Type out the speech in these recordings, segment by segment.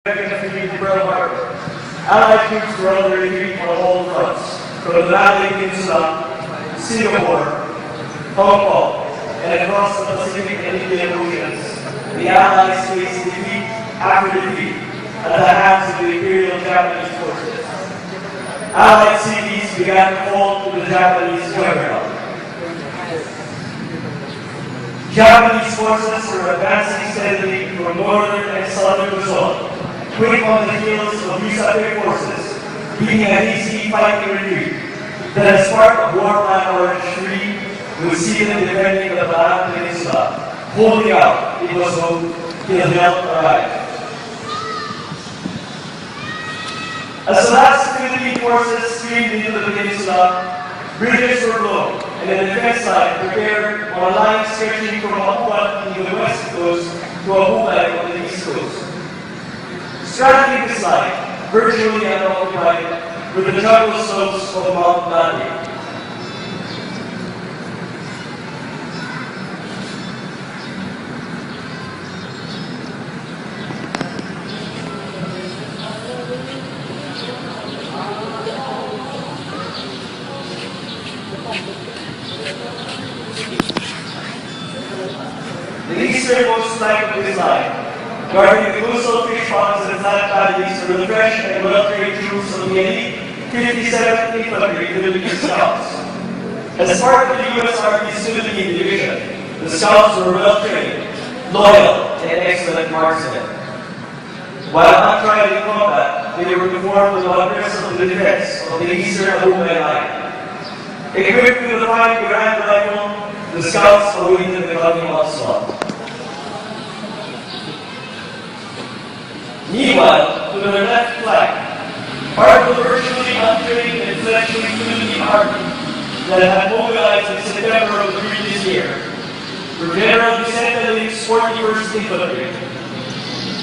Pearl Harbor. Allied troops were under retreat on all fronts, from the Malay Peninsula, Singapore, Hong Kong, and across the Pacific and Indian Oceans. The Allies faced defeat after defeat at the hands of the Imperial Japanese forces. Allied cities began to fall to the Japanese juggernaut. Japanese forces were advancing steadily from northern and southern Luzon, quick on the heels of USAPEC forces, beating a hasty fighting retreat that as part of War Plan Orange 3 would see them defending the Balaan Peninsula, holding out, it was hoped, till help arrived. As the last Philippine forces streamed into the peninsula, bridges were blown, and a defense line prepared on a line stretching from Apuan in the west coast to Ahubay on the east coast. Straddling this line, virtually unoccupied, were the jungle slopes of Mount Mali. The easternmost flank of this line, guarding the coastal fish ponds and flat valleys, were the fresh and well-trained troops of the elite 57th Infantry Philippine Scouts. As part of the U.S. Army's Philippine Division, the Scouts were well-trained, loyal, and excellent marksmen. While untried in combat, they were performed the wonders of the defense of the eastern Ahubay line. Equipped with a fine Grand rifle, the Scouts awaited the coming onslaught. Meanwhile, to their left flank, part of the virtually untrained and fleshly Philippine Army that had mobilized in September of the previous year were General Vicente Lick's 41st Infantry.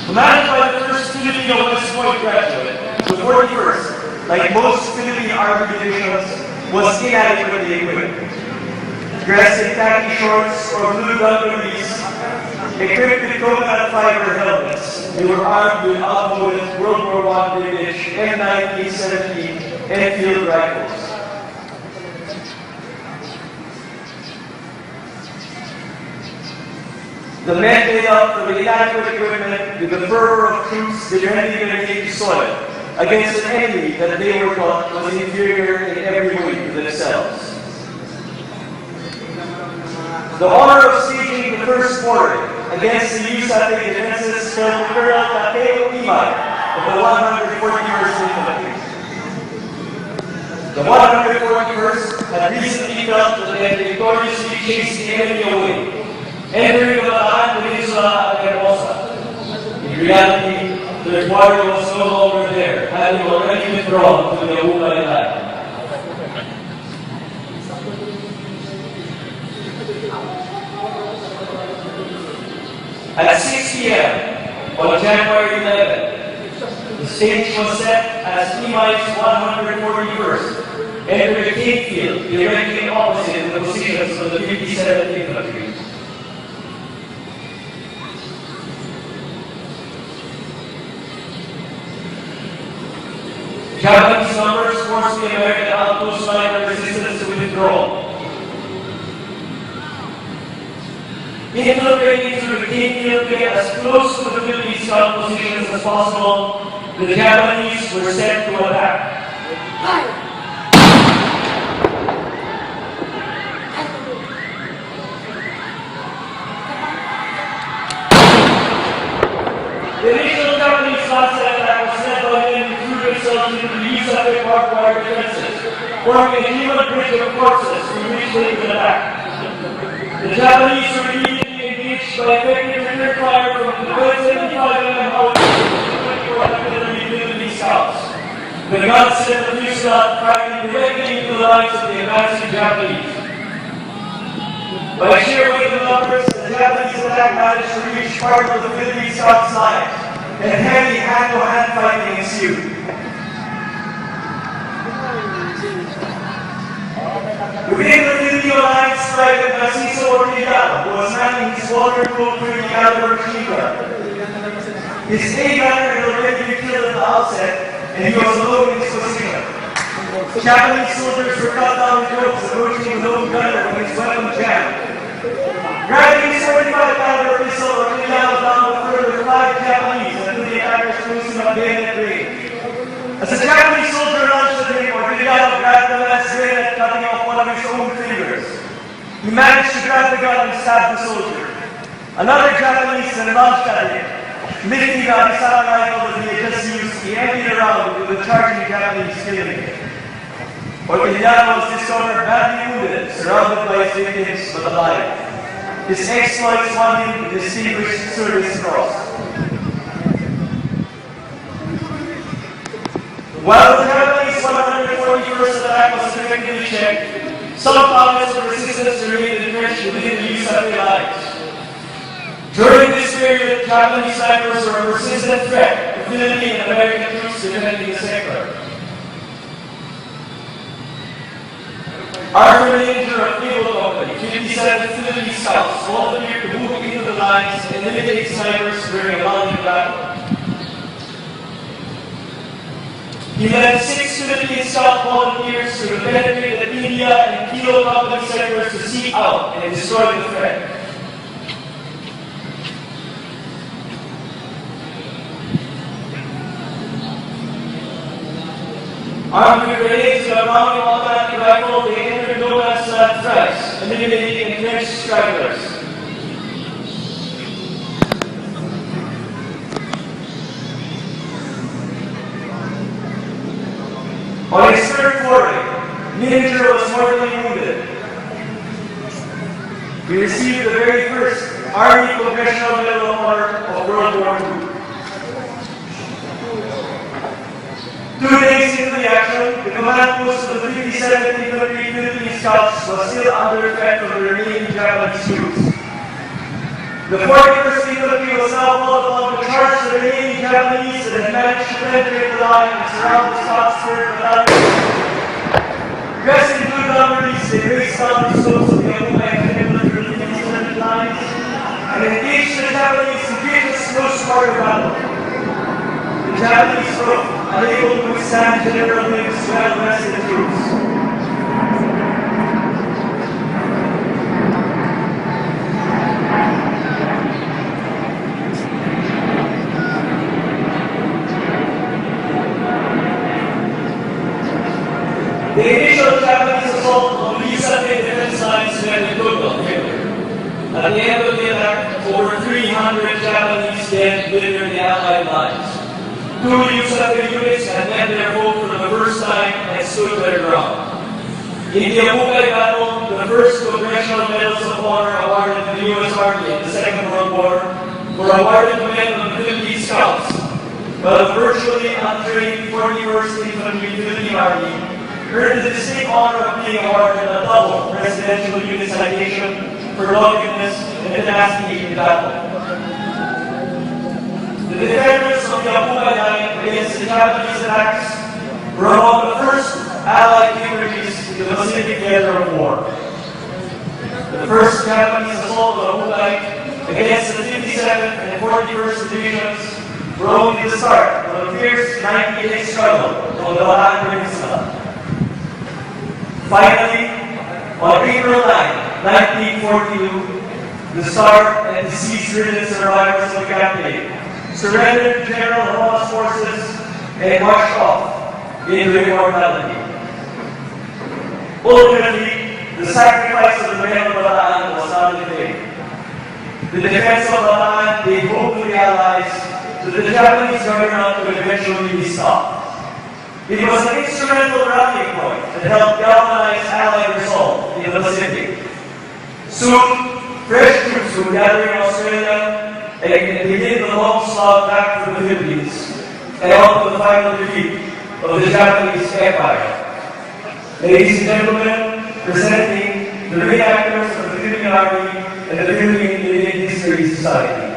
Commanded by the first Filipino West Point graduate, the 41st, like most Philippine Army divisions, was inadequately equipped. Dressed in khaki shorts or blue dungarees, equipped with coconut fiber helmets, they were armed with outmoded World War I vintage M1917 Enfield rifles. The men made up for the inadequate equipment with the fervor of troops defending their native soil against an enemy that they were taught was inferior in every way to themselves. The honor of staging the first foray against the USAPEC defenses fell to Colonel Takeo Imai of the 141st Infantry. The 141st had recently felt that they had victoriously chased the enemy away, entering the Balaan Peninsula at Hermosa. In reality, their quarry was no longer there, having already withdrawn to the Ahubay line. At 6 p.m. on January 11, the stage was set as Imai's 141st entered a cane field directly opposite the positions of the 57th Infantry. Japanese numbers forced the American outpost line of resistance to withdraw. Infiltrating through the cane field to get as close to the Philippine scout positions as possible, the Japanese were sent to attack. The initial Japanese onset attack was led by men who threw themselves into the USAPEC barbed wire defenses, forming a human bridge of corpses through which they could attack. The Japanese were immediately engaged by effective return fire from the 75 mm artillery Philippine Scouts. The guns sent the fuselage cracking directly into the lines of the advancing Japanese. By sheer weight of numbers, the Japanese attack managed to reach part of the Philippine Scouts' lines, and heavy hand-to-hand fighting ensued. Within the Filipino lines, Private Narciso Ortega was manning his water-cooled 30-caliber machine gun. His A gunner had already been killed at the outset, and he was alone in his position. Japanese soldiers were cut down with ropes approaching the lone gunner with his weapon jammed. Grabbing his 45 caliber pistol, Ortega down with further 5 Japanese until the attackers closed him at bayonet range. As a Japanese soldier lunged at him, Ortega grabbed the man's bayonet, cutting off one of his own fingers. He managed to grab the gun and stab the soldier. Another Japanese then lunged at him. Lifting the Arisara rifle that he had just used, he emptied a round with the charging Japanese, killing him. Ortega was discovered badly wounded, surrounded by his victims, but alive. His exploits won him the Distinguished Service Cross. While the Japanese 141st attack was effectively checked, some pockets of resistance remained entrenched within the USAF lines. During this period, Japanese snipers were a persistent threat to Philippine and American troops defending the sector. Arthur Ranger of Naval Company, 57 Philippine scouts volunteered to move into the lines and eliminate snipers during a mounted battle. He led 6 Philippine scout volunteers to penetrate the India and Kilo Company sectors to seek out and destroy the threat. Armed with grenades and a mounting automatic rifle, they entered no man's land thrice, eliminating entrenched stragglers. On his third foray, Ninja was mortally wounded. He received the very first Army Congressional Medal of Honor of World War II. 2 days into the action, the command post of the 57th Infantry Philippine Scouts was still under threat from the remaining Japanese troops. The 41st Infantry was now called upon to charge the remaining Japanese that had managed to penetrate the line and surround the Scots' 3rd Battalion. Dressed in blue lumberjanes, they raced down the slopes of the Abuka and Philippine Philippine lines and engaged the Japanese in fierce close-quarter battle. The Japanese broke, unable to withstand General Mims' well-rested troops. The initial Japanese assault on the USAF defense lines met a total failure. At the end of the attack, over 300 Japanese dead littered the Allied lines. 2 USAF units had met their foe for the first time and stood their ground. In the Abuka battle, the first Congressional Medals of Honor awarded to the U.S. Army in the Second World War were awarded to men of the Philippine Scouts, while the virtually untrained 41st Infantry Philippine Army earned the distinct honor of being awarded a double Presidential Unit Citation for doggedness and tenacity in battle. The defenders of the Abuka line against the Japanese attacks were among the first Allied victories in the Pacific Theater of War. The first Japanese assault on Abuka against the 57th and 41st Divisions were only the start of a fierce 90-day struggle on the Bataan Peninsula. Finally, on April 9, 1942, the starved and disease-ridden survivors of the campaign surrendered to General Rojas' forces and marched off into immortality. Ultimately, the sacrifice of the men of Bataan was not in vain. The defense of Bataan gave hope to the Allies that the Japanese juggernaut would eventually be stopped. It was an instrumental rallying point that helped galvanize Allied resolve in the Pacific. Soon, fresh troops would gather in Australia and begin the long slog back to the Philippines and on to the final defeat of the Japanese Empire. Ladies and gentlemen, presenting the main actors of the Philippine Army and the Philippine Indian History Society.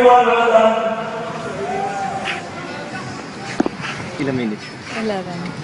everyone. Well done. Ilang minutes? 11.